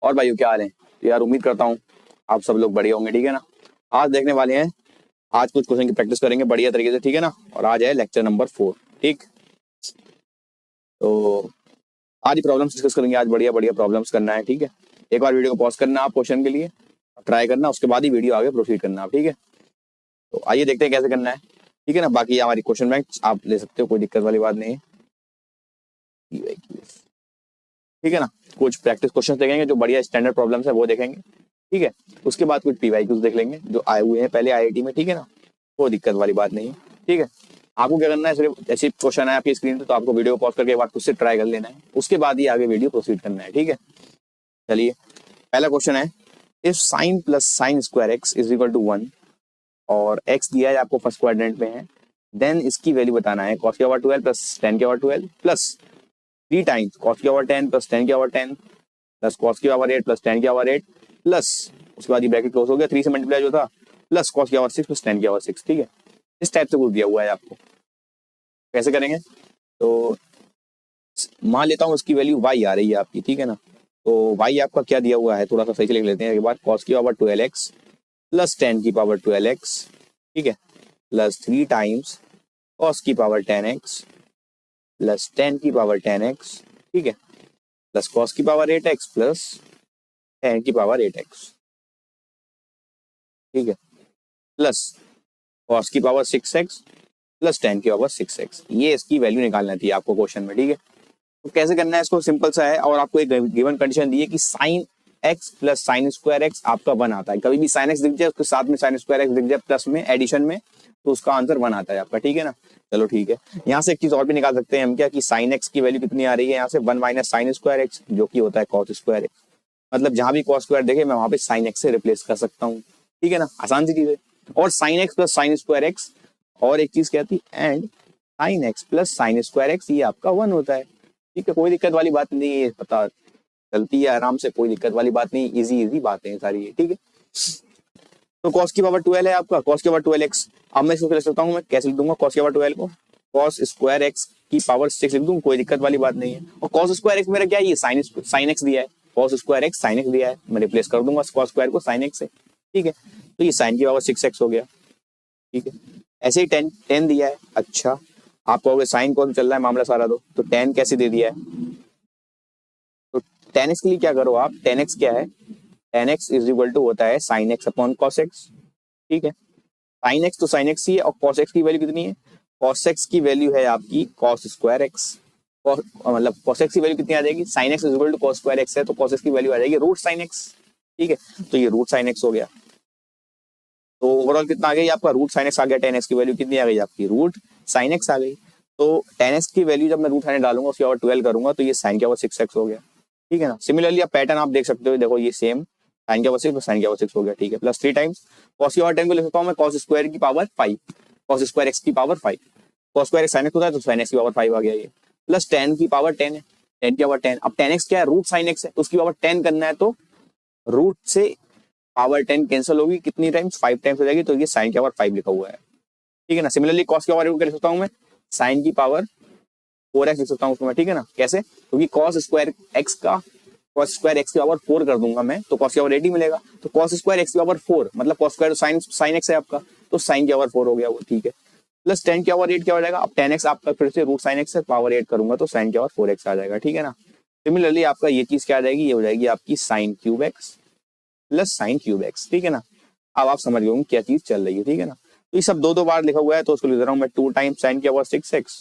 और भाइयों क्या हाल है? तो यार उम्मीद करता हूँ आप सब लोग बढ़िया होंगे, ठीक है ना। आज देखने वाले हैं, आज कुछ क्वेश्चन की प्रैक्टिस करेंगे बढ़िया तरीके से, ठीक है ना। और आज है लेक्चर नंबर 4, ठीक। तो आज ही प्रॉब्लम्स डिस्कस करेंगे, आज बढ़िया बढ़िया प्रॉब्लम्स करना है, ठीक है। एक बार वीडियो को पॉज करना आप क्वेश्चन के लिए, ट्राई करना, उसके बाद ही वीडियो आगे प्रोसीड करना आप, ठीक है। तो आइए देखते हैं कैसे करना है, ठीक है ना। बाकी हमारी क्वेश्चन बैंक आप ले सकते हो, कोई दिक्कत वाली बात नहीं है, ठीक है ना। कुछ प्रैक्टिस क्वेश्चन देखेंगे जो बढ़िया स्टैंडर्ड प्रॉब्लम्स है वो देखेंगे, ठीक है। उसके बाद कुछ पीवाईक्यूज देख लेंगे जो आए हुए हैं पहले आईआईटी में, ठीक है ना। कोई दिक्कत वाली बात नहीं है, ठीक है। आपको क्या करना है, सिर्फ ऐसे क्वेश्चन है आपकी स्क्रीन पे तो आपको वीडियो पॉज करके एक बार खुद से ट्राई कर लेना है, उसके बाद ही आगे वीडियो प्रोसीड करना है, ठीक है। चलिए पहला क्वेश्चन है, if sine plus sine square x is equal to 1 और एक्स दिया है आपको फर्स्ट क्वाड्रेंट में है, देन इसकी वैल्यू बताना है cos की पावर 12 प्लस tan की पावर 12 प्लस 3 टाइम्स cos की पावर 10 प्लस tan की पावर 10 प्लस cos की पावर 8 प्लस tan की पावर 8 प्लस उसके बाद ये ब्रैकेट क्लोज हो गया, 3 से मल्टीप्लाई जो था, प्लस cos की पावर 6 प्लस tan की पावर 6, ठीक है। इस टाइप से कुछ दिया हुआ है आपको, कैसे करेंगे। तो मान लेता हूँ उसकी वैल्यू y आ रही है आपकी, ठीक है ना। तो y आपका क्या दिया हुआ है, थोड़ा सा सही से लिख लेते हैं एक बार, cos की पावर 12x प्लस tan की पावर 12x, ठीक है, प्लस 3 टाइम्स cos की पावर 10x प्लस tan की पावर 10x, ठीक है, प्लस cos की पावर 8x प्लस tan की पावर 8x, ठीक है, प्लस cos की पावर 6x प्लस tan की पावर 6x। ये इसकी वैल्यू निकालना थी आपको क्वेश्चन में, ठीक है। तो कैसे करना है इसको, सिंपल सा है, और आपको एक गिवन कंडीशन दी है कि sine x plus sine square x आपका 1 आता है। कभी भी साइन एक्स दिख जाए उसके साथ में साइन स्क्वायर एक्स दिख जाए प्लस में एडिशन में, तो उसका आंसर 1 आता है आपका, ठीक है ना। चलो ठीक है, यहाँ से एक चीज और भी निकाल सकते हैं हम, क्या कि साइन एक्स की वैल्यू कितनी आ रही है यहाँ से 1 माइनस साइन स्क्वायर एक्स, जो कि होता है कॉस स्क्वायर एक्स। मतलब जहां भी कॉस स्क्वायर देखे मैं वहां पे साइन एक्स से रिप्लेस कर सकता हूँ, ठीक है ना, आसान सी चीज है। और sine x plus sine square x, और एक चीज क्या थी, and sine x plus sine square x, ये आपका 1 होता है, ठीक है। कोई दिक्कत वाली बात नहीं है, पता चलती है आराम से, कोई दिक्कत वाली बात नहीं, इजी इजी बातें हैं सारी, ठीक है। तो cos की पावर 12 है आपका, cos की पावर 12x। अब मैं इसको लिख सकता हूँ, मैं कैसे लिख दूंगा cos की पावर 12 को, cos स्क्वायर एक्स की पावर 6 लिख दूं, कोई दिक्कत वाली बात नहीं है। और cos स्क्वायर एक्स मेरा क्या है, ये साइन एक्स दिया है, cos square x sine x दिया है, मैं रिप्लेस कर दूंगा cos स्क्वायर को साइन एक्स से, ठीक है। तो ये साइन की पावर 6x हो गया, ठीक है। ऐसे ही टेन दिया है, अच्छा आप कहोगे साइन कौन चल रहा है मामला सारा, तो टेन कैसे दे दिया है। तो टेन एक्स के लिए क्या करो आप, टेन एक्स क्या है, tan x is equal to होता है sine x upon cos x, ठीक है। साइन एक्स तो साइन एक्स ही है, और कॉस एक्स की वैल्यू कितनी है, कॉस एक्स की वैल्यू है आपकी कॉस स्क्वायर एक्स, मतलब कॉस एक्स की वैल्यू कितनी आ जाएगी, sine x is equal to cos square x है, तो कॉस एक्स की वैल्यू आ जाएगी रूट साइन एक्स, ठीक है। तो ये रूट साइन एक्स हो गया। तो ओवरऑल कितना आ गया आपका, रूट साइन एक्स आ गया, टेन एक्स की वैल्यू कितनी आ गई आपकी, रूट साइन एक्स आ गई। तो टेन एक्स की वैल्यू जब मैं रूट साइन डालूंगा उसके बाद 12 करूंगा तो ये साइन के बाद 6x हो गया, ठीक है ना। सिमिलरली आप पैटर्न आप देख सकते हो, देखो ये सेम साइन के बाद 6 साइन के बाद 6 हो गया, ठीक है। प्लस 3 टाइम्स कॉस की पावर 10 को लिख सकता हूँ मैं कॉस स्क्वायर की पावर 5, कॉस स्क्वायर एक्स की power 5, cos square x sine x होता है तो साइन एक्स की पावर 5 आ गया ये, प्लस 10 की पावर 10 है, 10 की पावर 10। अब 10x क्या है, रूट साइन एक्स है, तो उसकी पावर 10 करना है, तो रूट से पावर 10 कैंसिल होगी, कितनी टाइम्स 5 टाइम्स हो जाएगी, तो ये साइन की पावर 5 लिखा हुआ है, ठीक है ना। सिमिलरली कॉस की पावर लिख सकता हूँ मैं साइन की पावर 4x लिख सकता हूँ उसको मैं, ठीक है ना। कैसे, क्योंकि कॉस स्क्वायर एक्स का कॉस स्क्वायर एक्स की पावर 4 कर दूंगा मैं, तो कॉस की पावर 80 मिलेगा, तो कॉस स्क्वायर एक्स की पावर 4 मतलब cos square sine sine x है आपका, तो साइन की पावर 4 हो गया वो, ठीक है। प्लस 10 की पावर 8 क्या हो जाएगा, अब 10x आपका फिर से रूट साइन एक्स से पावर 8 करूंगा तो साइन की पावर 4x आ जाएगा, ठीक है ना। सिमिलरली आपका ये चीज क्या आ जाएगी, ये हो जाएगी आपकी sign cube x plus sign cube x, ठीक है ना। अब आप समझ गए होंगे क्या चीज चल रही है, ठीक है ना। तो ये सब दो दो बार लिखा हुआ है, तो उसको लिख रहा हूँ मैं 2 टाइम्स साइन की पावर 6x,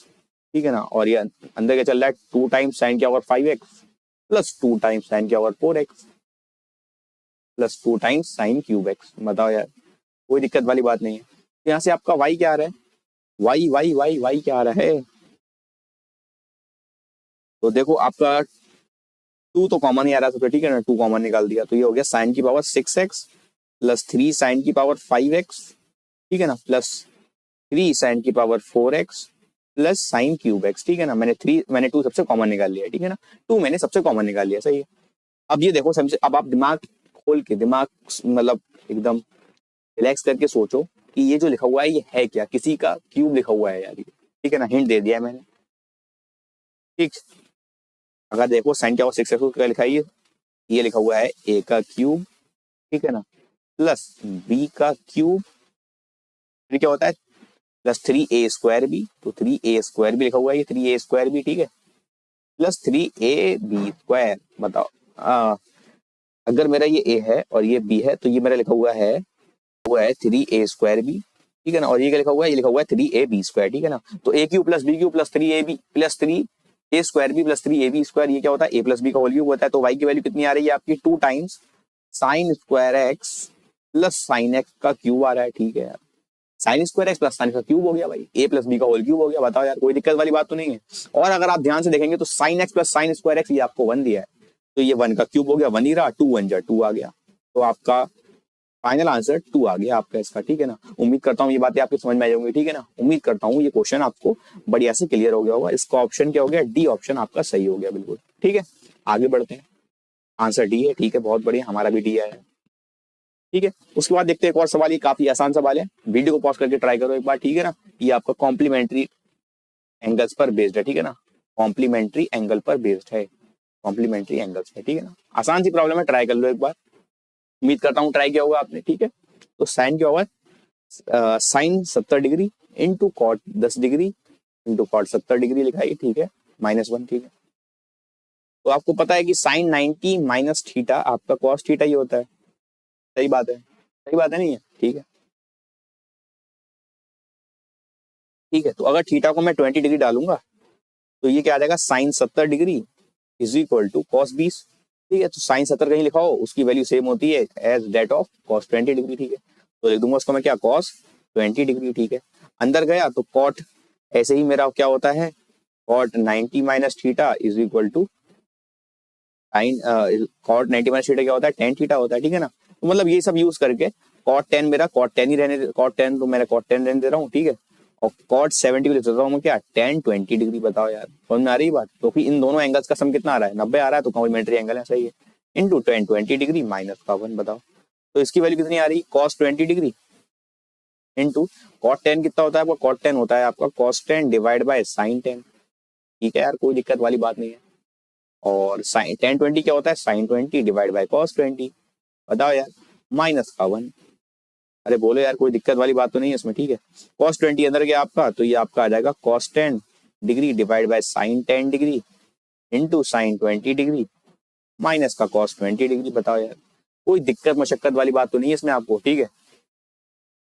ठीक है ना। और ये अंदर क्या चल रहा है, 2 टाइम्स साइन की power 5x plus 2 times sine की power 4x plus 2 times sine cube x. बताओ यार, कोई दिक्कत वाली बात नहीं है। तो यहाँ से आपका y क्या आ रहा है, y क्या आ रहा है, तो देखो आपका 2 तो कॉमन ही आ रहा है, ठीक है ना, 2 कॉमन निकाल दिया, तो ये हो गया साइन की पावर 6x प्लस 3 साइन की पावर 5x, ठीक है ना, प्लस 3 साइन की power 4x plus sign cube x, ठीक है ना। मैंने 2 सबसे कॉमन निकाल लिया, ठीक है ना, 2 मैंने सबसे कॉमन निकाल लिया, सही है। अब ये देखो समझे, अब आप दिमाग खोल के, दिमाग मतलब एकदम रिलैक्स करके सोचो कि ये जो लिखा हुआ है ये है क्या, किसी का क्यूब लिखा हुआ है यार ये, ठीक है ना, हिंट दे दिया है मैंने, ठीक। अगर देखो साइन क्या 6x क्या लिखा है, ये ये लिखा हुआ है ए का क्यूब, ठीक है ना, प्लस बी का क्यूब, फिर क्या होता है प्लस 3a² बी, तो 3a² भी लिखा हुआ है, ये 3a² बी, ठीक है, प्लस 3ab²। बताओ अगर मेरा ये ए है और ये बी है तो ये मेरा लिखा हुआ है 3a² बी, ठीक है ना, और ये क्या लिखा हुआ है, ये लिखा हुआ है 3ab², ठीक है ना। तो a cube plus b cube plus 3ab plus 3a² b plus 3ab², ये क्या होता है ए प्लस बी का होल क्यूब होता है। तो वाई की वैल्यू कितनी आ रही है आपकी 2 times sign square x plus sine x का क्यूब आ रहा है, ठीक है यार, sign square x plus sign का क्यूब हो गया भाई, ए प्लस बी का होल क्यूब हो गया। बताओ यार कोई दिक्कत वाली बात तो नहीं है। और अगर आप ध्यान से देखेंगे तो sine x plus sine square x ये आपको 1 दिया है, तो ये 1 का क्यूब हो गया, 1 ही रहा, 2 1 जा 2 आ गया, तो आपका फाइनल आंसर 2 आ गया आपका इसका, ठीक है ना। उम्मीद करता हूँ ये बातें आपकी समझ में आ जाएंगी, ठीक है ना। उम्मीद करता हूँ ये क्वेश्चन आपको बढ़िया से क्लियर हो गया होगा। इसका ऑप्शन क्या हो गया, डी ऑप्शन आपका सही हो गया बिल्कुल, ठीक है। आगे बढ़ते हैं, आंसर डी है, ठीक है, बहुत बढ़िया, हमारा भी डी आया है, ठीक है। उसके बाद देखते हैं एक और सवाल, ये काफी आसान सवाल है, वीडियो को पॉज करके ट्राई करो एक बार, ठीक है ना। ये आपका कॉम्प्लीमेंट्री एंगल्स पर बेस्ड है, ठीक है ना, कॉम्प्लीमेंट्री एंगल पर बेस्ड है, कॉम्प्लीमेंट्री एंगल्स है, ठीक है ना। आसान सी प्रॉब्लम है, ट्राई कर लो एक बार, उम्मीद करता हूँ ट्राई किया होगा आपने, ठीक है। तो साइन क्या होगा, sine 70 degree into cot 10 degree into cot 70 degree लिखा है, ठीक है, -1, ठीक है। तो आपको पता है कि साइन 90 माइनस थीटा आपका कॉस थीटा ही होता है, सही बात है, सही बात है नहीं है, ठीक है, ठीक है। तो अगर थीटा को मैं 20 डिग्री डालूंगा तो ये क्या आ जाएगा, sine 70 degree is equal to cos 20, ठीक है। तो साइन 70 कहीं लिखा हो उसकी वैल्यू सेम होती है as that of cos 20 degree, ठीक है। तो लिख दूंगा उसको मैं क्या, कॉस 20 डिग्री, ठीक है। अंदर गया तो कॉट ऐसे ही मेरा क्या होता है, cot 90 minus theta is equal to sine, cot 90 minus theta क्या होता है, tan थीटा होता है, ठीक है ना। तो मतलब ये सब यूज करके कॉट 10 मेरा कॉट 10 ही रहने, कॉट 10 तो मेरा कॉट 10 रहने दे रहा हूँ, ठीक है। और कॉट 70 को लिख देता हूँ मैं क्या, tan 20 डिग्री। बताओ यार समझ में आ रही बात, क्योंकि इन दोनों एंगल्स का सम कितना आ रहा है, 90 आ रहा है, तो कॉम्प्लीमेंट्री एंगल है, सही है, इंटू tan 20 डिग्री माइनस का 1। बताओ तो इसकी वैल्यू कितनी आ रही, कॉस 20 डिग्री इंटू कॉट 10 कितना होता है आपका, कॉट 10 होता है आपका कॉस 10 डिवाइड बाय साइन 10, ठीक है यार, कोई दिक्कत वाली बात नहीं है। और साइन tan 20 क्या होता है, साइन 20 डिवाइड बाय कॉस 20। बताओ यार, माइनस का 1। अरे बोलो यार कोई दिक्कत वाली बात तो नहीं है इसमें, ठीक है। कॉस 20 अंदर गया आपका, तो ये आपका आ जाएगा cos 10 degree divide by sine 10 degree into sine 20 degree minus का कॉस 20 डिग्री। बताओ यार कोई दिक्कत मशक्कत वाली बात तो नहीं है इसमें आपको, ठीक है।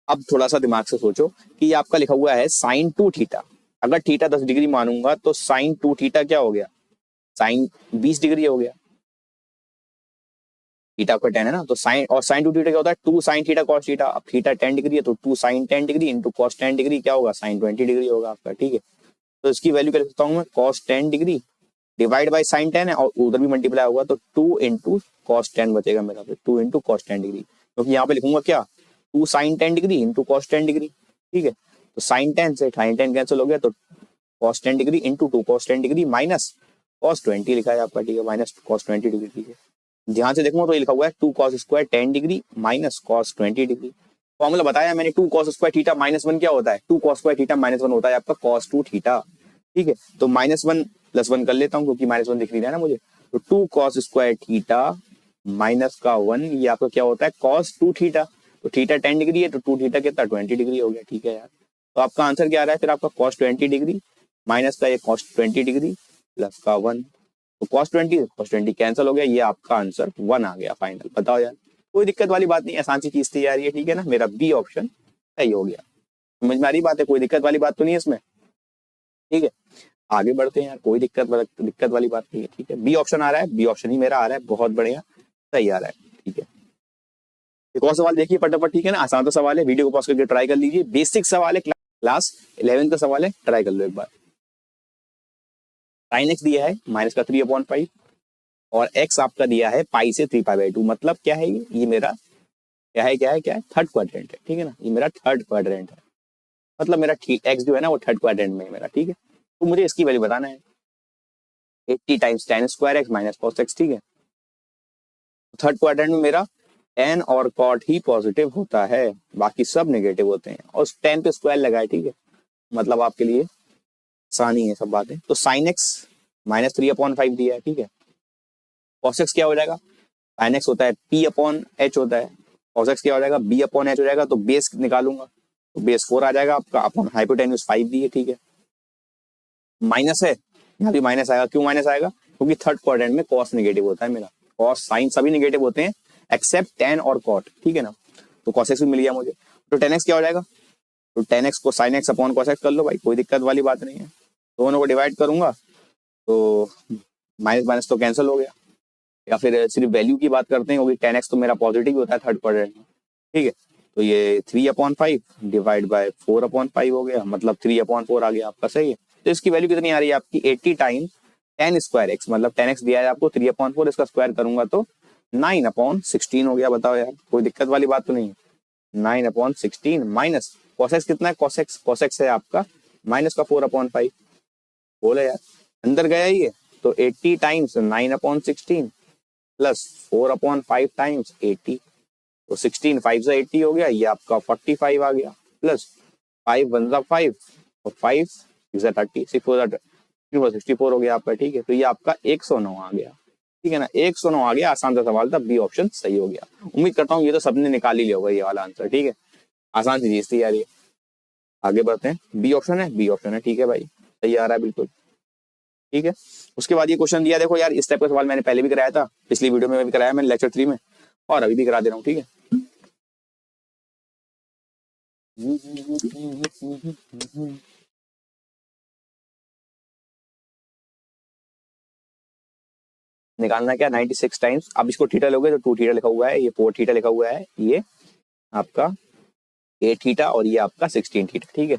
अब थोड़ा सा दिमाग से सोचो कि ये आपका लिखा हुआ है साइन 2 थीटा, अगर थीटा 10 डिग्री मानूंगा तो साइन 2 थीटा क्या हो गया, साइन 20 डिग्री हो गया, थीटा का 10 है ना, तो साइन और साइन 2 थीटा क्या होता है, 2 साइन थीटा कॉस थीटा। अब थीटा 10 डिग्री है तो 2 sine 10 degree into cos 10 degree क्या होगा, साइन 20 डिग्री होगा आपका, ठीक है। तो इसकी वैल्यू क्या लिख सकता हूँ मैं, cos 10 degree divide by sine 10 है और उधर भी मल्टीप्लाई होगा तो 2 इंटू कॉस 10 बचेगा मेरा, फिर 2 इंटू कॉस 10 डिग्री, क्योंकि यहाँ पे लिखूंगा क्या, 2 sine 10 degree into cos 10 degree, ठीक है। तो साइन 10 से साइन 10 कैंसिल हो गया तो cos 10 degree into 2 cos 10 degree minus cos 20 लिखा है आपका, ठीक है, माइनस कॉस 20 डिग्री, ठीक है। ध्यान से देखूंगा तो ये लिखा हुआ है 2 cos square 10 degree minus cos 20 degree. Formula बताया मैंने, 2 कॉस स्क्वायर थीटा -1 क्या होता है, 2 कॉस स्क्वायर थीटा -1 होता है आपका कॉस 2 थीटा, ठीक है। तो -1 + 1 कर लेता हूँ क्योंकि -1 दिख नहीं रहा है ना मुझे, तो 2 कॉस स्क्वायर थीटा माइनस का 1 ये आपका क्या होता है, कॉस 2 थीटा। तो थीटा 10 डिग्री है तो 2 थीटा कितना 20 डिग्री हो गया, ठीक है यार। तो आपका आंसर क्या आ रहा है फिर आपका कॉस 20 डिग्री माइनस का ये कॉस 20 डिग्री प्लस का 1, तो cos 20 कैंसिल हो गया, ये आपका आंसर 1 आ गया फाइनल। बताओ यार कोई दिक्कत वाली बात नहीं, आसान सी चीज थी यार ये, ठीक है ना। मेरा बी ऑप्शन सही हो गया, समझ में आ रही बात है, कोई दिक्कत वाली बात तो नहीं है इसमें, ठीक है। आगे बढ़ते हैं यार, कोई दिक्कत वाली बात नहीं है, ठीक है। बी ऑप्शन आ रहा है, बी ऑप्शन ही मेरा आ रहा है, बहुत बढ़िया सही आ रहा है, ठीक है। एक और सवाल देखिए फटाफट, ठीक है ना, आसान सा सवाल है, वीडियो को पॉज करके ट्राई कर लीजिए, बेसिक सवाल है, क्लास 11 का सवाल है, ट्राई कर लो एक बार। साइन एक्स दिया है -3/5 और x आपका दिया है पाई से 3π/2, मतलब क्या है ये मेरा क्या है थर्ड क्वाड्रेंट है, ठीक है ना, ये मेरा थर्ड क्वाड्रेंट है, मतलब मेरा x जो है ना वो थर्ड क्वाड्रेंट में है मेरा, ठीक है। तो मुझे इसकी वैल्यू बताना है, 80 times tan square x minus cos x, ठीक है। थर्ड क्वाड्रेंट में मेरा tan और cot ही पॉजिटिव होता है, बाकी सब नेगेटिव होते हैं, और tan पे स्क्वायर लगाए, ठीक है, मतलब आपके लिए आसानी है सब बातें। तो sin x -3/5 दिया है, ठीक है। cos x क्या हो जाएगा, साइन एक्स होता है पी अपॉन एच होता है, कॉस एक्स क्या हो जाएगा बी अपॉन एच हो जाएगा, तो बेस निकालूंगा तो बेस 4 आ जाएगा आपका, अपॉन हाइपोटेन्यूज 5 दी है, ठीक है। माइनस है, यहाँ भी माइनस आएगा, क्यों माइनस आएगा, क्योंकि थर्ड क्वाड्रेंट में कॉस नेगेटिव होता है मेरा, कॉस साइन सभी नेगेटिव होते हैं एक्सेप्ट टेन और कॉट, ठीक है ना। तो कॉस एक्स भी मिल गया मुझे, तो टेन एक्स क्या हो जाएगा, तो टेन एक्स को sign x upon cos x कर लो भाई, कोई दिक्कत वाली बात नहीं है। दोनों को डिवाइड करूंगा तो माइनस माइनस तो कैंसिल हो गया, या फिर सिर्फ वैल्यू की बात करते हैं क्योंकि टेन एक्स तो मेरा पॉजिटिव होता है थर्ड क्वाड्रेंट में, ठीक है। तो ये 3/5 डिवाइड बाय 4/5 हो गया, मतलब 3/4 आ गया आपका, सही है। तो इसकी वैल्यू कितनी आ रही है आपकी 80 टाइम टेन स्क्वायर एक्स, मतलब टेन एक्स दिया है आपको 3/4, इसका स्क्वायर करूंगा तो 9/16 हो गया। बताओ यार, कोई दिक्कत वाली बात तो नहीं है। 9/16 माइनस कॉसेक्स कितना है, कॉसेक्स है आपका माइनस का 4/5, बोले यार अंदर गया ही है। तो 80 टाइम्स 9/16 प्लस 4/5 टाइम्स 80, तो 16 5 से 80 हो गया, ये आपका 45 आ गया, प्लस 5 1 जा 5 और 5 6 जा 30, 6 4 जा 64 हो गया आपका, ठीक है। तो ये आपका 109 आ गया, ठीक है ना, 109 आ गया। आसान सा सवाल था, बी ऑप्शन सही हो गया। उम्मीद करता हूँ ये तो सबने निकाल ही लिया होगा ये वाला आंसर, ठीक है। आसान सी चीज थी यार ये। आगे बढ़ते हैं, बी ऑप्शन है, बी ऑप्शन है, ठीक है भाई, सही आ रहा है बिल्कुल, ठीक है। उसके बाद ये क्वेश्चन दिया, देखो यार इस टाइप का सवाल मैंने पहले भी कराया था, पिछली वीडियो में भी कराया मैंने लेक्चर 3 में, और अभी भी करा दे रहा हूँ, ठीक है। निकालना क्या 96 टाइम्स, अब इसको थीटा लोगे तो 2 थीटा लिखा हुआ है, ये 4 थीटा लिखा हुआ है, ये आपका 8 थीटा और ये आपका 16 थीटा, ठीक है,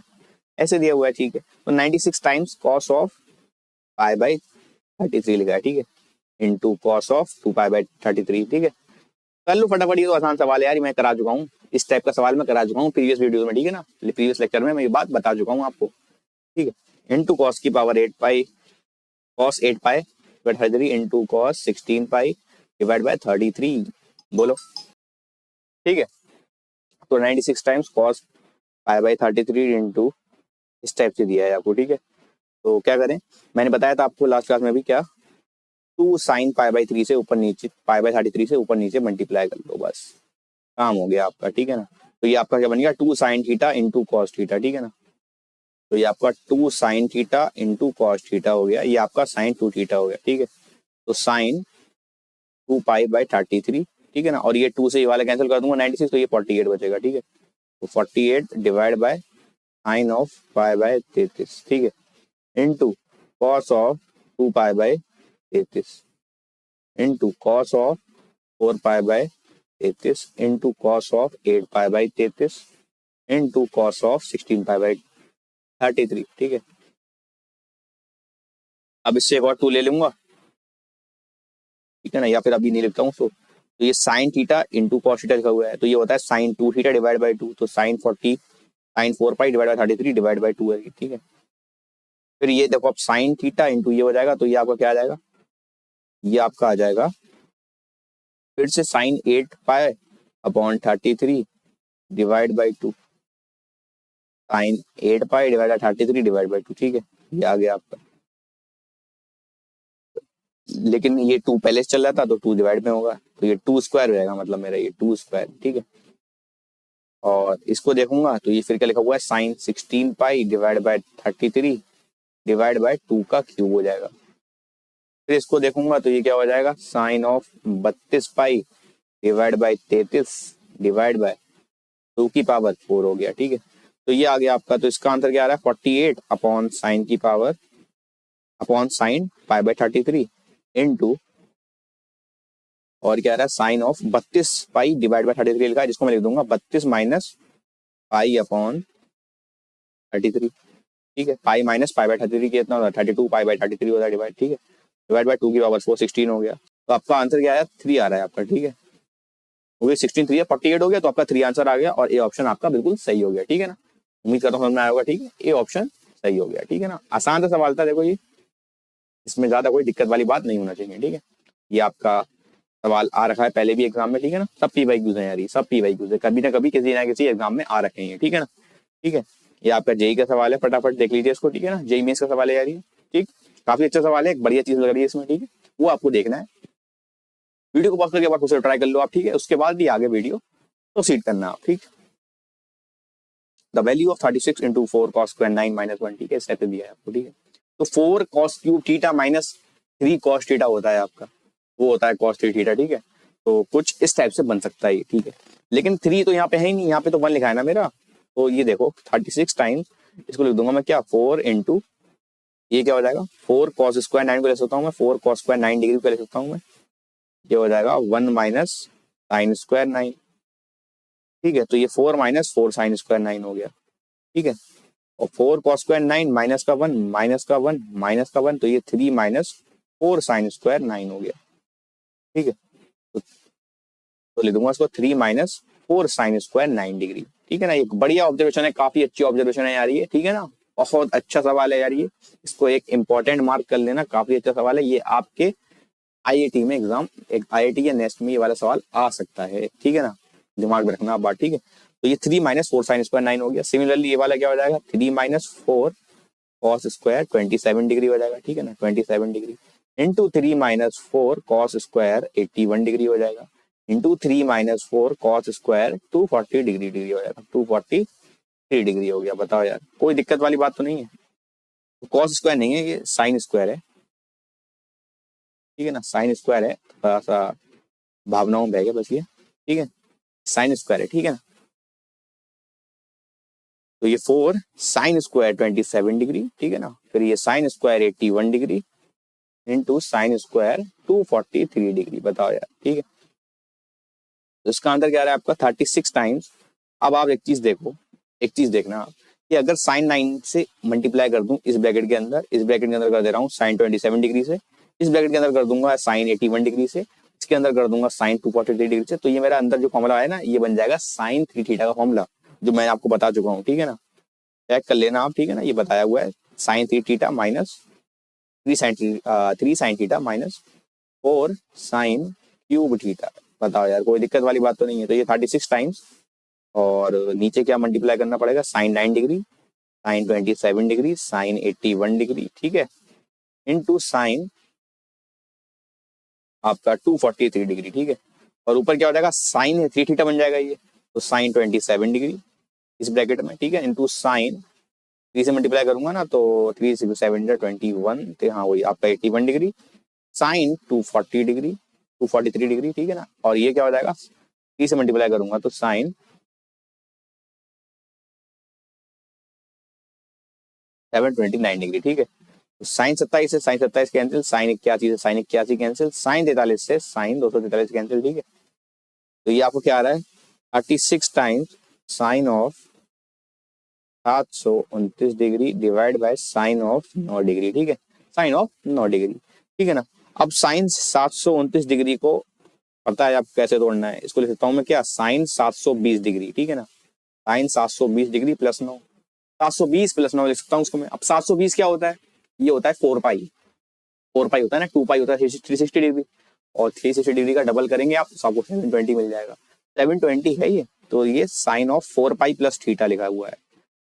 ऐसे दिया हुआ है, ठीक है। तो 96 times cos of pi by 33 लिखा है, ठीक है, into cos of 2 pi by 33, ठीक है। कर लो फटाफट, ये तो आसान सवाल है यार, मैं करा चुका हूँ, इस टाइप का सवाल मैं करा चुका हूँ प्रीवियस वीडियो में, ठीक है ना, प्रीवियस लेक्चर में मैं ये बात बता चुका हूँ आपको, ठीक है। इंटू कॉस की power 8 pi, cos 8 pi 33 into cos 16 pi divide by 33, बोलो, ठीक है। तो 96 times cos pi by 33 into इस टाइप से दिया है आपको, ठीक है। तो क्या करें, मैंने बताया था आपको लास्ट क्लास में भी, क्या 2 साइन पाई बाई 3 से ऊपर नीचे, पाई बाई 33 से ऊपर नीचे मल्टीप्लाई कर लो, बस काम हो गया आपका, ठीक है ना। तो ये आपका क्या बन गया 2 sine theta into cos theta, ठीक है ना। तो ये आपका 2 sine theta into cos theta हो गया, ये आपका साइन 2 थीटा हो गया, ठीक है। तो साइन 2 पाई बाई 33, ठीक है ना, और ये 2 से ये वाला कैंसिल कर दूंगा 96, तो ये 48 बचेगा, ठीक है। तो 48 divide by sine of pi by 33, ठीक है, into cos of 2 pi by 33 into cos of 4 pi by 33 into cos of 8 pi by 33 into cos of 16 pi by 33, ठीक है। अब इससे एक और 2 ले लूंगा, ठीक है ना, या फिर अभी नहीं लिखता हूँ तो ये sine theta into cos theta लिखा हुआ है, तो ये होता है साइन 2 थीटा डिवाइड बाई 2, तो sine 4 pi divide by 33 divide by 2 है, ठीक है। फिर ये देखो अब साइन थीटा इंटू ये हो जाएगा, तो ये आपका क्या आ जाएगा, ये आपका आ जाएगा फिर से साइन 8 पाई/33 divide by 2, sine 8 pi divide by 33 divide by 2, ठीक है, ये आ गया आपका। लेकिन ये 2 पहले से चल रहा था तो 2 डिवाइड में होगा, तो ये 2 स्क्वायर हो जाएगा, मतलब मेरा ये 2 स्क्वायर, ठीक है। और इसको देखूंगा तो ये फिर क्या लिखा हुआ है, sine 16 pi divide by 33 divide by 2 का क्यूब हो जाएगा। फिर इसको देखूंगा तो ये क्या हो जाएगा, sine of 32 pi divide by 33 divide by 2 की पावर 4 हो गया, ठीक है। तो ये आ गया आपका, तो इसका आंसर क्या आ रहा है 48 अपॉन साइन की power upon sine pi by 33 into, और क्या आ रहा है sine of 32 pi divide by 33 लिखा है, जिसको मैं लिख दूंगा 32 माइनस पाई अपॉन 33, ठीक है। पाई माइनस पाई बाई 33 कितना होता है 32 पाई बाई 33 होता है डिवाइड, ठीक है, डिवाइड बाई 2 की पावर 4 16 हो गया। तो आपका आंसर क्या आया 3 आ रहा है आपका, ठीक है। वो 16 3 है 48 हो गया, तो आपका 3 आंसर आ गया, और ए ऑप्शन आपका बिल्कुल सही हो गया, ठीक है ना। उम्मीद करता हूँ समझ में आया होगा, ठीक है, ए ऑप्शन सही हो गया, ठीक है ना। आसान सा सवाल था, देखो ये, इसमें ज्यादा कोई दिक्कत वाली बात नहीं होना चाहिए, ठीक है। ये आपका सवाल आ रखा है पहले भी एग्जाम में, ठीक है ना, सब पी वाई क्यूज है यार, ये सब पी वाई क्यूज है, कभी ना कभी किसी ना किसी एग्जाम में आ रखे हैं, ठीक है ना, ठीक है। ये आपका जेई का सवाल है, फटाफट देख लीजिए इसको, ठीक है ना, जेई मेंस का सवाल है यार ये, ठीक, काफी अच्छा सवाल है, एक बढ़िया चीज लग रही है इसमें, ठीक है, वो आपको देखना है। वीडियो को पॉज करके बार फिर ट्राई कर लो आप, ठीक है। उसके बाद भी आगे वीडियो प्रोसीड करना आप, ठीक। The value of 36 into 4 cos square 9 minus 1, ठीक है, इस टाइप से दिया है आपको, ठीक है। तो 4 cos cube theta minus 3 cos theta होता है आपका, वो होता है कॉस 3 थीटा, ठीक है। तो कुछ इस टाइप से बन सकता है ये, ठीक है। लेकिन 3 तो यहाँ पे है ही नहीं, यहाँ पे तो 1 लिखा है ना मेरा। तो ये देखो 36 टाइम्स, इसको लिख दूंगा मैं क्या, 4 इंटू ये क्या हो जाएगा 4 कॉस स्क्वायर 9 को ले सकता हूँ मैं, 4 कॉस स्क्वायर 9 डिग्री को ले सकता हूँ मैं। ये हो जाएगा 1 माइनस साइन स्क्वायर 9, ठीक है। तो ये 4 माइनस 4 साइन स्क्वायर 9 हो गया, ठीक है। और 4 कॉस स्क्वायर 9 माइनस का 1 माइनस का 1 माइनस का 1, तो ये 3 माइनस 4 साइन स्क्वायर 9 हो गया, ठीक है। तो ले दूंगा इसको 3 माइनस 4 साइन स्क्वायर 9 डिग्री, ठीक है ना। एक बढ़िया ऑब्जर्वेशन है, काफी अच्छी ऑब्जर्वेशन है यार ये, ठीक है ना। बहुत अच्छा सवाल है यार ये, इसको एक इंपॉर्टेंट मार्क कर लेना, काफी अच्छा सवाल है ये। आपके आईआईटी में एग्जाम, एक आईआईटी या नेक्स्ट में ये वाला सवाल आ सकता है, ठीक है ना, दिमाग में रखना आप बात, ठीक है। तो ये 3 माइनस 4 साइन स्क्वायर 9 हो गया। सिमिलरली ये वाला क्या हो जाएगा, 3 माइनस 4 कॉस स्क्वायर 27 डिग्री हो जाएगा, ठीक है ना, 27 degree into 3 minus 4 cos square 81 degree हो जाएगा, into 3 minus 4 cos square 240 degree हो जाएगा, 243 डिग्री हो गया। बताओ यार, कोई दिक्कत वाली बात तो नहीं है। कॉस स्क्वायर नहीं है, ये साइन स्क्वायर है, ठीक है ना, साइन स्क्वायर है, थोड़ा सा भावनाओं में बह गया बस ये, ठीक है, साइन स्क्वायर है, ठीक है ना। तो ये 4 साइन स्क्वायर 27 डिग्री, ठीक है ना, फिर ये sine square 81 degree into sine square 243 degree. बताओ यार, ठीक है। तो इसका आंसर क्या आ रहा है आपका 36 टाइम्स। अब आप एक चीज देखो, एक चीज देखना कि अगर साइन 9 से मल्टीप्लाई कर दूं इस ब्रैकेट के अंदर, इस ब्रैकेट के अंदर कर दे रहा हूँ साइन 27 डिग्री से, इस ब्रैकेट के अंदर कर दूंगा साइन 81 डिग्री से, इसके अंदर कर दूंगा साइन 243 डिग्री से, तो ये मेरा अंदर जो फॉर्मूला है ना, ये बन जाएगा साइन 3 थीटा का फॉर्मूला, जो मैं आपको बता चुका हूँ, ठीक है ना। चेक कर लेना आप, ठीक है ना, ये बताया हुआ है sine 3 theta minus 3 sine theta minus 4 sine cube theta. बताओ यार, कोई दिक्कत वाली बात तो नहीं है। तो ये 36 टाइम्स, और नीचे क्या मल्टीप्लाई करना पड़ेगा, sine 9 degree, sine 27 degree, sine 81 degree, ठीक है, इनटू साइन आपका 243 डिग्री, ठीक है। और ऊपर क्या हो जाएगा, साइन 3 थीटा बन जाएगा ये, तो साइन 27 डिग्री इस ब्रैकेट में, ठीक है, इनटू साइन 3 से मल्टीप्लाई करूंगा ना, तो 3 6 7 21, तो हाँ वही आपका 81 डिग्री, साइन 240 डिग्री 243 डिग्री, ठीक है ना। और ये क्या हो जाएगा, 3 से मल्टीप्लाई करूंगा तो साइन 729 डिग्री, ठीक है। तो साइन 27 से साइन 27 कैंसिल, साइन 81 से साइन 81 कैंसिल, साइन 43 से साइन 243 कैंसिल, ठीक है। तो ये आपको क्या आ रहा है 36 times sign of 729 degree divide by sine of 9 degree, ठीक है, साइन ऑफ 9 डिग्री, ठीक है ना। अब साइन 729 डिग्री को पता है आप कैसे तोड़ना है, इसको लिख सकता हूँ मैं क्या, साइन 720 डिग्री, ठीक है ना, साइन 720 डिग्री प्लस 9, 720 प्लस 9 लिख सकता हूँ उसको मैं। अब 720 क्या होता है, ये होता है 4 पाई, 4 पाई होता है ना, 2 पाई होता है 360 डिग्री, और 360 डिग्री का डबल करेंगे आप तो आपको 720 मिल जाएगा, 720 है ये। तो ये sine of 4 pi plus theta लिखा हुआ है,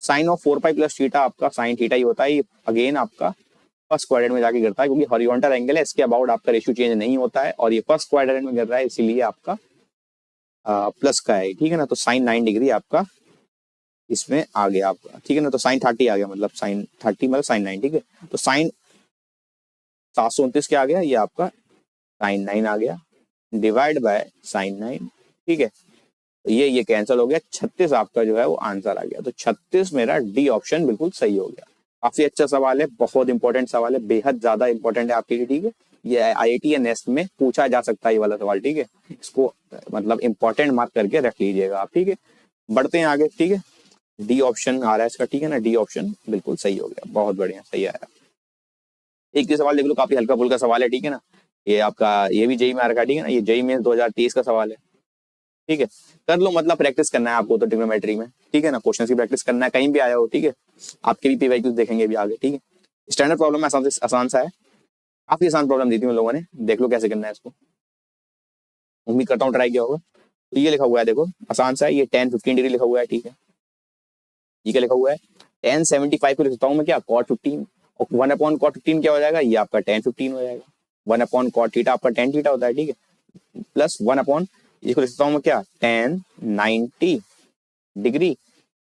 sine of 4 pi plus theta आपका साइन थीटा ही होता है। ये अगेन आपका फर्स्ट क्वाड्रेंट में जाके गिरता है, क्योंकि हॉरिजॉन्टल एंगल है, इसके अबाउट आपका रेशियो चेंज नहीं होता है, और ये फर्स्ट क्वाड्रेंट में गिर रहा है, इसीलिए आपका प्लस का है, ठीक है ना। तो साइन 9 डिग्री आपका इसमें आ गया आपका, ठीक है ना। तो साइन 30 आ गया, मतलब साइन 30 मतलब साइन 9, ठीक है। तो साइन 729 क्या आ गया, ये आपका साइन 9 आ गया डिवाइड बाय साइन 9, ठीक है। तो ये कैंसिल हो गया, 36 आपका जो है वो आंसर आ गया। तो 36 मेरा डी ऑप्शन बिल्कुल सही हो गया। काफी अच्छा सवाल है, बहुत इंपॉर्टेंट सवाल है, बेहद ज्यादा इंपॉर्टेंट है आपके लिए, ठीक है। ये आईआईटी या नेस्ट में पूछा जा सकता है ये वाला सवाल, ठीक है। इसको मतलब इंपॉर्टेंट मार्क करके रख लीजिएगा आप, ठीक है। बढ़ते हैं आगे, ठीक है। डी ऑप्शन आ रहा है इसका, ठीक है ना, डी ऑप्शन बिल्कुल सही हो गया, बहुत बढ़िया, सही आया। एक सवाल देख लो, काफी हल्का फुल्का सवाल है, ठीक है ना। ये आपका ये भी जेई में आ रखा है, ठीक है ना, ये जेई में 2023 का सवाल है, ठीक है। कर लो, मतलब प्रैक्टिस करना है आपको तो ट्रिग्नोमेट्री में, ठीक है ना, क्वेश्चन की प्रैक्टिस करना है, कहीं भी आया हो, ठीक है। आपके भी पीवाईक्यूज देखेंगे भी आगे, ठीक है। स्टैंडर्ड प्रॉब्लम आसान सा है, काफी आसान प्रॉब्लम दी थी उन लोगों ने, देख लो कैसे करना है इसको, उम्मीद करता हूँ ट्राई किया होगा। तो ये लिखा हुआ है, देखो आसान सा है, ये 10-15 डिग्री लिखा हुआ है, ठीक है। ये क्या लिखा हुआ है, 1075 को लिख सकता हूँ मैं क्या, कॉट 15, और 1/cot 15 क्या हो जाएगा, ये आपका 10-15 हो जाएगा। 1/cot थीटा आपका 10 थीटा होता है, ठीक है। प्लस 1 अपॉन, इसको लिखता हूँ मैं क्या, tan 90 डिग्री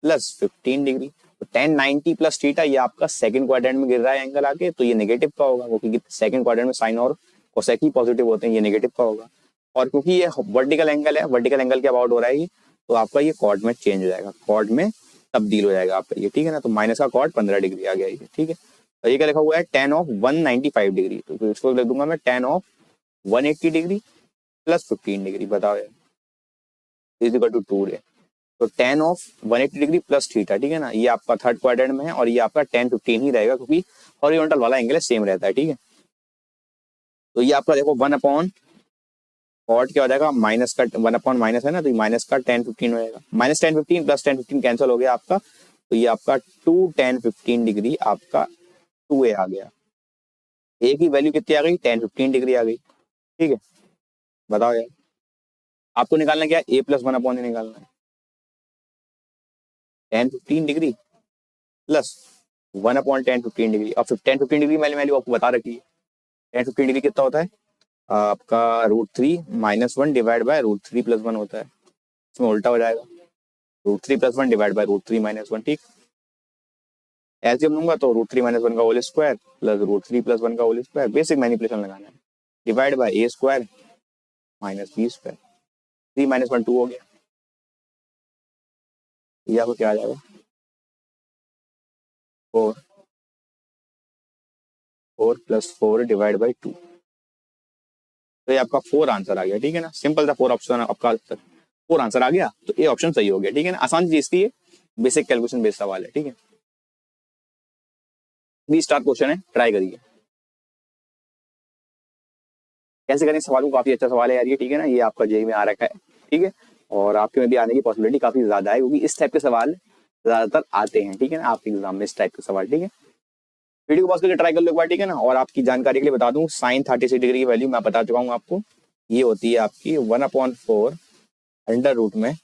प्लस 15 डिग्री। तो tan 90 प्लस थीटा, ये आपका सेकंड क्वाड्रेंट में गिर रहा है एंगल आके, तो ये नेगेटिव का होगा, क्योंकि सेकंड क्वाड्रेंट में साइन और कोसेक ही पॉजिटिव होते हैं, ये नेगेटिव का होगा। और क्योंकि ये वर्टिकल एंगल है, वर्टिकल एंगल के अबाउट हो रहा है ये, तो आपका ये कॉर्ड में चेंज हो जाएगा, कॉर्ड में तब्दील हो जाएगा आपका ये, ठीक है ना। तो माइनस का कॉर्ड 15 डिग्री आ गया ये, ठीक है। तो ये क्या लिखा हुआ है, tan ऑफ 195 डिग्री, तो इसको लिख दूंगा मैं tan of 180 degree plus 15 degree, बताओ यार, इज इक्वल टू 2 रे। तो tan of 180 degree plus theta, ठीक है ना, ये आपका थर्ड क्वाड्रेंट में है, और ये आपका tan 15 ही रहेगा, क्योंकि हॉरिजॉन्टल वाला एंगल है, सेम रहता है, ठीक है। तो ये आपका देखो 1 अपॉन कॉट क्या हो जाएगा, माइनस का 1 अपॉन माइनस है ना, तो ये माइनस का tan 15 हो जाएगा, minus tan 15 plus tan 15 cancel हो गया आपका, तो ये आपका 2 tan 15 डिग्री आपका 2a आ गया। ए की वैल्यू कितनी आ गई, tan 15 डिग्री आ गई, ठीक है। बताओ यार, आपको निकालना क्या है, a प्लस 1 अपॉन निकालना है, tan 15 degree plus 1 upon tan 15 degree. और फिर tan 15 डिग्री मैंने वैल्यू आपको बता रखी है, tan 15 डिग्री कितना होता है आपका, √3 - 1 डिवाइड बाय √3 + 1 होता है, इसमें उल्टा हो जाएगा, √3 + 1 डिवाइड बाय √3 - 1, ठीक। एलसीएम लूंगा तो √3 - 1 का होल स्क्वायर प्लस √3 + 1 का होल स्क्वायर, बेसिक मैनिपुलेशन लगाना है, divide by a square minus b square, 3 - 1 2 हो गया, ये आपको क्या आ जाएगा, 4 + 4 डिवाइड बाई 2, तो ये आपका 4 आंसर आ गया, ठीक है ना। सिंपल था, 4 ऑप्शन आपका 4 आंसर आ गया, तो ए ऑप्शन सही हो गया, ठीक है ना। आसान चीज थी ये, बेसिक कैलकुलेशन बेस्ड सवाल है, ठीक है। 20 स्टार क्वेश्चन है, ट्राई करिए कैसे करें सवाल को, काफी अच्छा सवाल है यार ये, ठीक है ना। ये आपका जेई में आ रखा है, ठीक है, और आपके में भी आने की पॉसिबिलिटी काफी ज्यादा है, क्योंकि इस टाइप के सवाल ज्यादातर आते हैं, ठीक है ना, आपके एग्जाम में इस टाइप के सवाल, ठीक है। वीडियो को पॉज करके ट्राई कर लो एक बार, ठीक है ना। और आपकी जानकारी के लिए बता दूं, साइन 36 डिग्री की वैल्यू मैं बता चुका हूँ आपको, ये होती है आपकी 1/4 अंडर रूट में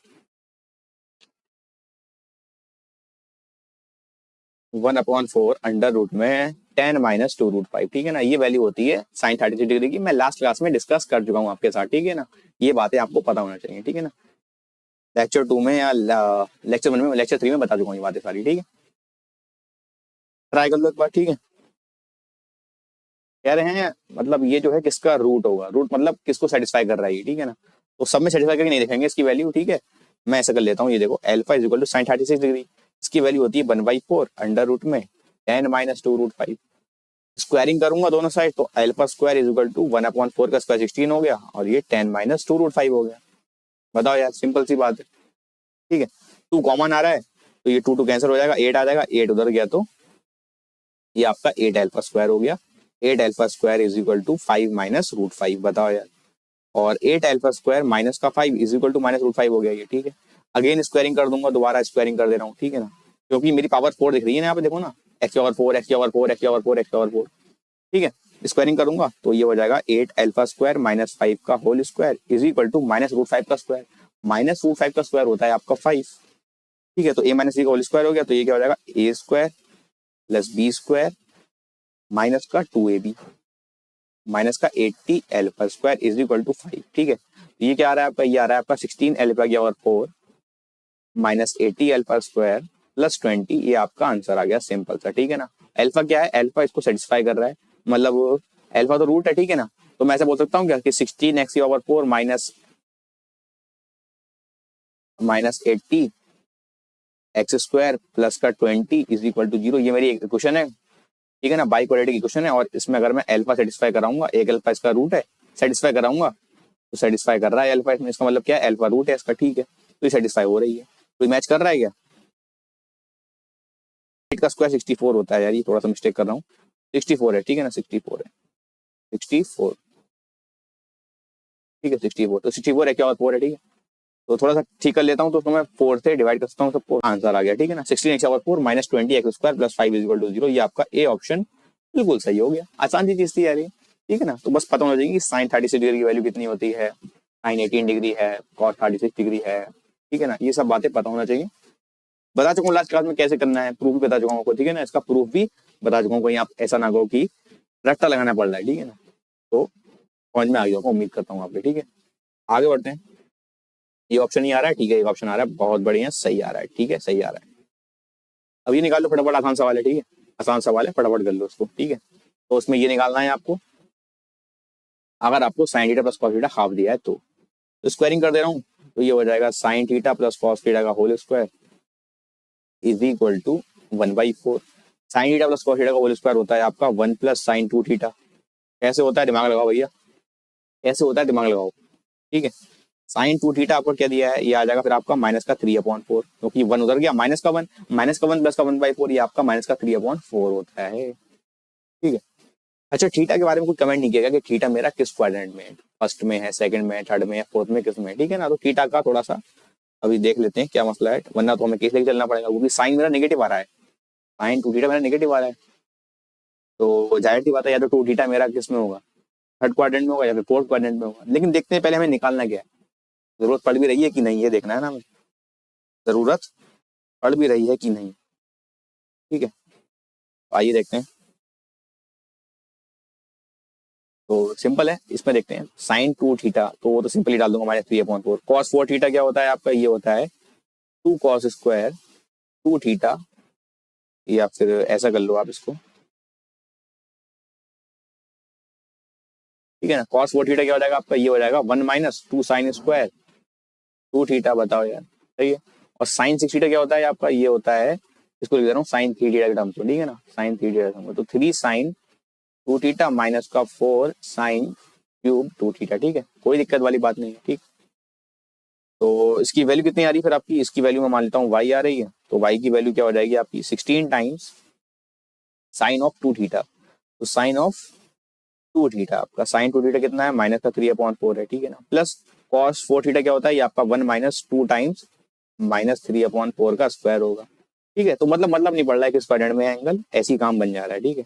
1/4 अंडर रूट में 10 - 2√5, ठीक है ना। ये वैल्यू होती है साइन 36 डिग्री की, मैं लास्ट क्लास में डिस्कस कर चुका हूँ आपके साथ, ठीक है ना। ये बातें आपको पता होना चाहिए, ठीक है ना। लेक्चर 2 में या लेक्चर 1 में, लेक्चर 3 में बता चुका हूँ ये बातें सारी, ठीक है। ट्राई कर लो एक बार, ठीक है। कह रहे हैं मतलब ये जो है किसका रूट होगा, रूट मतलब किसको सेटिस्फाई कर रहा है, ठीक है ना। तो सब में सेटिस्फाई करके नहीं देखेंगे इसकी वैल्यू, ठीक है। मैं ऐसा कर लेता हूँ, ये देखो alpha is equal to sine 36 degree, इसकी वैल्यू होती है 1/4 अंडर रूट में 10 - 2√5। स्क्वायरिंग करूंगा दोनों साइड, तो alpha square is equal to 1/4 का स्क्वायर 16 हो गया, और ये 10 - 2√5 हो गया। बताओ यार, सिंपल सी बात है, ठीक है। 2 कॉमन आ रहा है, तो ये 2 2 कैंसिल हो जाएगा, 8 आ जाएगा, 8 उधर गया तो ये आपका 8 अल्फा स्क्वायर हो गया। 8 alpha square is equal to 5 - √5, बताओ यार। और 8 अल्फा स्क्वायर माइनस का 5 इज इक्वल टू -√5 हो गया ये, ठीक है। अगेन स्क्वायरिंग कर दूंगा, दोबारा स्क्वायरिंग कर दे रहा हूँ, ठीक है ना, क्योंकि मेरी पावर 4 दिख रही है ना यहाँ पे, देखो ना, x⁴ x⁴ x⁴ x⁴, ठीक है। स्क्वायरिंग करूंगा तो ये हो जाएगा 8 अल्फा स्क्वायर -5 का whole square is equal to -√5 का स्क्वायर, -√5 का स्क्वायर होता है आपका 5, ठीक है। तो a - b का होल स्क्वायर हो गया, तो ये क्या हो जाएगा, a square plus b square minus का 2ab माइनस का 80 alpha square is equal to 5, ठीक है। तो ये क्या आ रहा है आपका, ये आ रहा है आपका 16 अल्फा की power 4 minus 80 alpha square plus 20, ये आपका आंसर आ गया, सिंपल सा, ठीक है ना। अल्फा क्या है, अल्फा इसको सेटिस्फाई कर रहा है, मतलब अल्फा तो रूट है, ठीक है ना। तो मैं ऐसा बोल सकता हूँ क्या कि 16x की power 4 minus 80 x square plus का 20 इज इक्वल टू 0, ये मेरी एक क्वेश्चन है, ठीक है ना, बाई क्वाड्रेटिक इक्वेशन है। और इसमें अगर मैं अल्फा सेटिस्फाई कराऊंगा, एक अल्फा इसका रूट है, सेटिस्फाई कराऊंगा तो सेटिस्फाई कर रहा है अल्फा इसमें, इसका मतलब क्या है, अल्फा रूट है इसका, ठीक है। तो ये सेटिस्फाई हो रही है, तो ये मैच कर रहा है क्या। 8 का स्क्वायर 64 होता है यार, ये थोड़ा सा मिस्टेक कर रहा हूँ, 64 है, ठीक है ना, 64 है, 64, ठीक है, 64, तो 64 है क्या, और 4 है, ठीक है। तो थोड़ा सा ठीक कर लेता हूँ, तो मैं 4 से डिवाइड कर सकता हूँ, तो आंसर आ गया, ठीक है ना। 16x⁴ minus 20x² plus 5 is equal to 0, ये आपका ए ऑप्शन बिल्कुल सही हो गया। आसान सी चीज थी यार ये, ठीक है ना। तो बस पता होना चाहिए कि साइन 36 डिग्री की वैल्यू कितनी होती है, साइन 18 डिग्री है, कॉस 36 डिग्री है, ठीक है ना। ये सब बातें पता होना चाहिए। बता चुका हूँ लास्ट क्लास में कैसे करना है, प्रूफ भी बता चुका हूँ आपको, ठीक है ना। इसका प्रूफ भी बता चुका हूँ, कहीं आप ऐसा ना कहो कि रट्टा लगाना पड़ रहा है, ठीक है ना। तो समझ में आ गया होगा, उम्मीद करता हूँ आपके। ठीक है, आगे बढ़ते हैं। ये ऑप्शन ही आ रहा है, ठीक है, एक ऑप्शन आ रहा है, बहुत बढ़िया, सही आ रहा है, ठीक है, सही आ रहा है। अब ये निकाल लो फटाफट, आसान सवाल है, ठीक है, आसान सवाल है, फटाफट कर लो उसको। ठीक है, तो उसमें ये निकालना है आपको, अगर आपको sign theta plus cos theta half दिया है तो स्क्वायरिंग कर दे रहा हूँ, तो ये हो जाएगा sine theta plus cos theta का whole square is equal to 1/4। Sine theta plus cos theta का होल स्क्वायर होता है आपका 1 प्लस साइन 2 थीटा। कैसे होता है, दिमाग लगाओ भैया, कैसे होता है, दिमाग लगाओ। ठीक है, साइन 2 थीटा आपको क्या दिया है, ये आ जाएगा फिर आपका माइनस का 3/4, क्योंकि 1 उधर गया, माइनस का 1, माइनस का 1 प्लस का 1/4, ये आपका माइनस का 3/4 होता है। ठीक है, अच्छा थीटा के बारे में कोई कमेंट नहीं किया कि थीटा मेरा किस क्वाड्रेंट में है, फर्स्ट में है, सेकंड में है, थर्ड में है, फोर्थ में, किस में है। ठीक है ना, तो थीटा का थोड़ा सा अभी देख लेते हैं क्या मसला है, वरना तो हमें केस लेके चलना पड़ेगा, क्योंकि साइन मेरा नेगेटिव आ रहा है, साइन 2 थीटा मेरा नेगेटिव आ रहा है, तो जाहिर सी बात है या तो 2 थीटा मेरा किस में होगा, थर्ड क्वाड्रेंट में होगा या फिर फोर्थ क्वाड्रेंट में होगा। लेकिन देखते हैं पहले हमें निकालना क्या है, जरूरत पड़ भी रही है कि नहीं ये देखना है ना हमें, जरूरत पड़ भी रही है कि नहीं। ठीक है, तो आइए देखते हैं। तो सिंपल है, इसमें देखते हैं साइन 2 थीटा, तो वो तो सिंपली डाल दूंगा -3/4। कॉस 4 थीटा क्या होता है आपका, ये होता है 2 कॉस स्क्वायर 2 थीटा, या फिर ऐसा कर लो आप इसको। ठीक है ना, कॉस 4 थीटा क्या हो जाएगा आपका, ये हो जाएगा 1 माइनस 2 साइन स्क्वायर 2 थीटा, बताओ यार, सही है। और साइन 6 थीटा क्या होता है आपका, ये होता है, इसको लिख दे रहा हूँ साइन 3 थीटा के टर्म्स में। ठीक है ना, साइन 3 थीटा टर्म्स में, तो 3 साइन 2 थीटा माइनस का 4 साइन क्यूब 2 थीटा। ठीक है, कोई दिक्कत वाली बात नहीं है। ठीक, तो इसकी वैल्यू कितनी आ रही है फिर आपकी, इसकी वैल्यू मैं मान लेता हूँ वाई आ रही है, तो वाई की वैल्यू क्या हो जाएगी आपकी 16 टाइम्स साइन ऑफ 2 थीटा। तो साइन ऑफ 2 थीटा, आपका साइन 2 थीटा कितना है, माइनस का 3/4 है। ठीक है ना, प्लस कॉस 4 थीटा क्या होता है, ये आपका 1 माइनस 2 टाइम्स -3/4 का स्क्वायर होगा। ठीक है, तो मतलब नहीं पड़ रहा है कि क्वाड्रेंट में एंगल, ऐसी काम बन जा रहा है। ठीक है,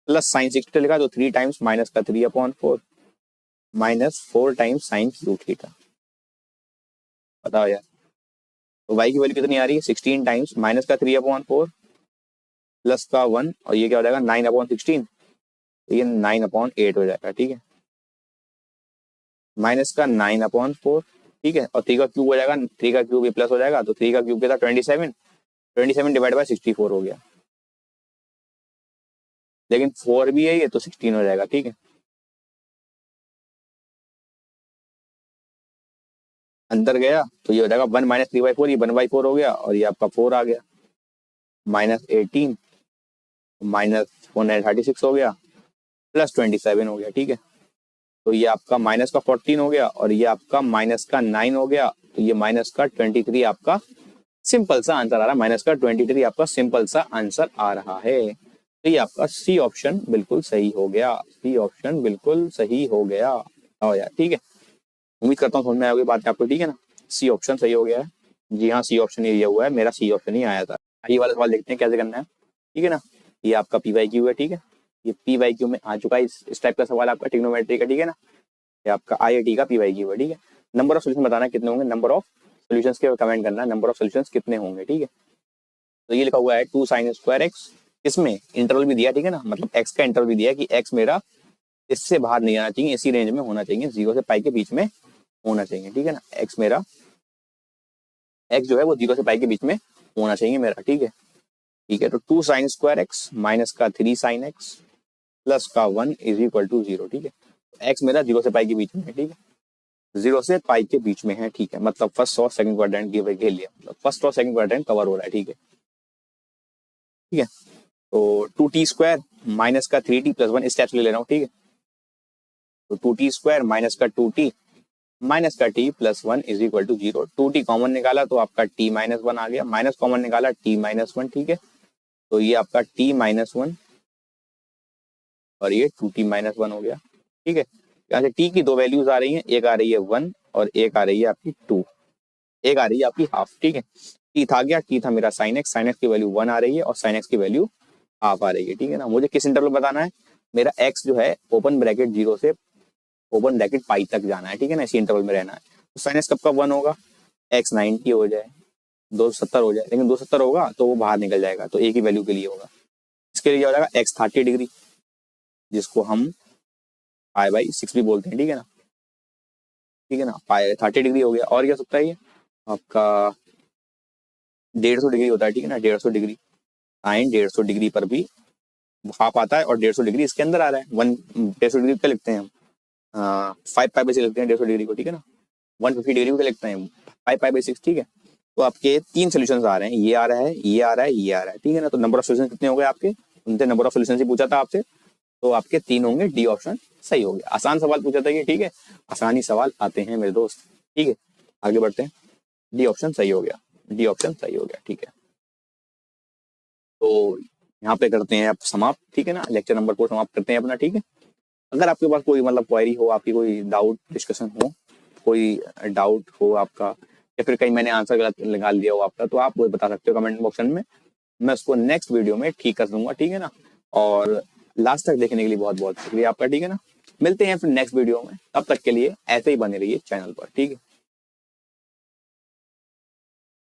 प्लस साइन 6 थीटा लिखा तो 3 टाइम्स माइनस का 3/4 -4 टाइम्स साइन 2 थीटा। बताओ यार, तो वाई की वैल्यू कितनी आ रही है, 16 टाइम्स माइनस का 3/4 प्लस का 1, और ये क्या हो जाएगा 9/16, तो ये 9/8 हो जाएगा। ठीक है, माइनस का 9/4, ठीक है, और 3 का क्यूब हो जाएगा, 3 का क्यूब ये प्लस हो जाएगा, तो 3 का क्यूब क्या था 27, 27 डिवाइड बाय 64 हो गया, लेकिन 4 भी है ये तो 16 हो जाएगा। ठीक है, अंदर गया तो ये हो जाएगा 1 माइनस 3/4, ये 1/4 हो गया, और ये आपका 4 आ गया, -18 -136 हो गया, प्लस 27 हो गया। ठीक है, तो ये आपका माइनस का 14 हो गया, और ये आपका माइनस का 9 हो गया, तो ये माइनस का 23 आपका सिंपल सा आंसर आ रहा है, माइनस का 23 आपका सिंपल सा आंसर आ रहा है। तो ये आपका सी ऑप्शन बिल्कुल सही हो गया, सी ऑप्शन बिल्कुल सही हो गया। आओ यार, ठीक है, उम्मीद करता हूँ समझ में आएगी बात आपको। ठीक है ना, सी ऑप्शन सही हो गया है, जी हाँ, सी ऑप्शन ये हुआ है, मेरा सी ऑप्शन ही आया था। ये वाला सवाल देखते हैं कैसे करना है। ठीक है ना, ये आपका PYQ है। ठीक है, ये PYQ में आ चुका है, इस टाइप का सवाल आपका ट्रिग्नोमेट्री का। ठीक है ना, ये आपका IIT का PYQ है। ठीक है, नंबर ऑफ सोल्यूशन बताना कितने होंगे, नंबर ऑफ सोल्यूशंस के कमेंट करना है, नंबर ऑफ सोल्यूशंस कितने होंगे। ठीक है, तो ये लिखा हुआ है 2 साइन स्क्वायर एक्स, इसमें इंटरवल भी दिया। ठीक है ना, मतलब एक्स का इंटरवल भी दिया कि एक्स मेरा इससे बाहर नहीं आना चाहिए, इसी रेंज में होना चाहिए, 0 से पाई के बीच में होना चाहिए। ठीक है ना, एक्स मेरा, एक्स जो है वो 0 से पाई के बीच में होना चाहिए मेरा। ठीक है, ठीक है, तो 2 साइन स्क्वायर एक्स माइनस का 3 साइन एक्स प्लस का 1 इज इक्वल टू 0। ठीक है, एक्स मेरा 0 से पाई के बीच में है। ठीक है, 0 से पाई के बीच में है। ठीक है, मतलब फर्स्ट और सेकंड क्वाड्रेंट के लिए, मतलब फर्स्ट और सेकंड क्वाड्रेंट कवर हो रहा है। ठीक है, ठीक है, तो 2t स्क्वायर माइनस का 3t प्लस 1 स्टेप्स ले रहा हूँ। ठीक है, तो 2t स्क्वायर माइनस का 2t माइनस का t plus 1 is equal to 0। 2t common निकाला तो आपका t -1 आ गया, माइनस कॉमन निकाला t -1। ठीक है, तो ये आपका t -1 और ये 2t -1 हो गया। ठीक है, यहाँ से t की दो वैल्यूज आ रही हैं, एक आ रही है 1 और एक आ रही है आपकी 2, एक आ रही है आपकी हाफ। ठीक है, t था गया, t था मेरा साइन एक्स की वैल्यू 1 आ रही है और साइन एक्स की वैल्यू हाफ आ रही है। ठीक है ना, मुझे किस इंटरवल बताना है, मेरा x जो है ओपन ब्रैकेट 0 से ओपन ब्रैकेट पाई तक जाना है। ठीक है ना, इसी इंटरवल में रहना है। तो साइन एक्स कब का 1 होगा, x 90 हो जाए, 270 हो जाए, लेकिन 270 होगा तो वो बाहर निकल जाएगा, तो एक ही वैल्यू के लिए होगा। इसके लिए क्या हो जाएगा, x 30 डिग्री, जिसको हम π/6 भी बोलते हैं, ठीक है ना, ठीक है ना। पाई 30 डिग्री हो गया। और क्या सकता है ये आपका 150 डिग्री होता है, ठीक है ना, 150 डिग्री। साइन 150 डिग्री पर भी हाफ आता है, और 150 डिग्री इसके अंदर आ रहा है। 150 डिग्री क्या लिखते हैं हम, 5π/6 लिखते हैं 150 डिग्री को, ठीक है ना। 150 डिग्री को क्या लिखते हैं, 5π/6, ठीक है। तो आपके 3 सोल्यूशन आ रहे हैं, ये आ रहा है, ये आ रहा है, ये आ रहा है, ठीक है ना। तो नंबर ऑफ सोल्यूशन कितने हो गए आपके, उनसे नंबर ऑफ सोल्यूशन से पूछा था आपसे, तो आपके 3 होंगे, डी ऑप्शन सही हो गया। आसान सवाल पूछा था ये, ठीक है, आसानी सवाल आते हैं मेरे दोस्त, ठीक है। आगे बढ़ते हैं, डी ऑप्शन सही हो गया, डी ऑप्शन सही हो गया, ठीक है। तो यहाँ पे करते हैं अब समाप्त, ठीक है ना, लेक्चर नंबर 4 समाप्त करते हैं अपना, ठीक है। अगर आपके पास कोई मतलब क्वेरी हो, आपकी कोई डाउट डिस्कशन हो, कोई डाउट हो आपका, या फिर कहीं मैंने आंसर गलत लगा लिया हो आपका, तो आप वो बता सकते हो कमेंट ऑप्शन में, मैं उसको नेक्स्ट वीडियो में ठीक कर दूंगा, ठीक है ना। और लास्ट तक देखने के लिए बहुत बहुत शुक्रिया आपका, ठीक है ना। मिलते हैं फिर नेक्स्ट वीडियो में, तब तक के लिए ऐसे ही बने रहिए चैनल पर, ठीक है।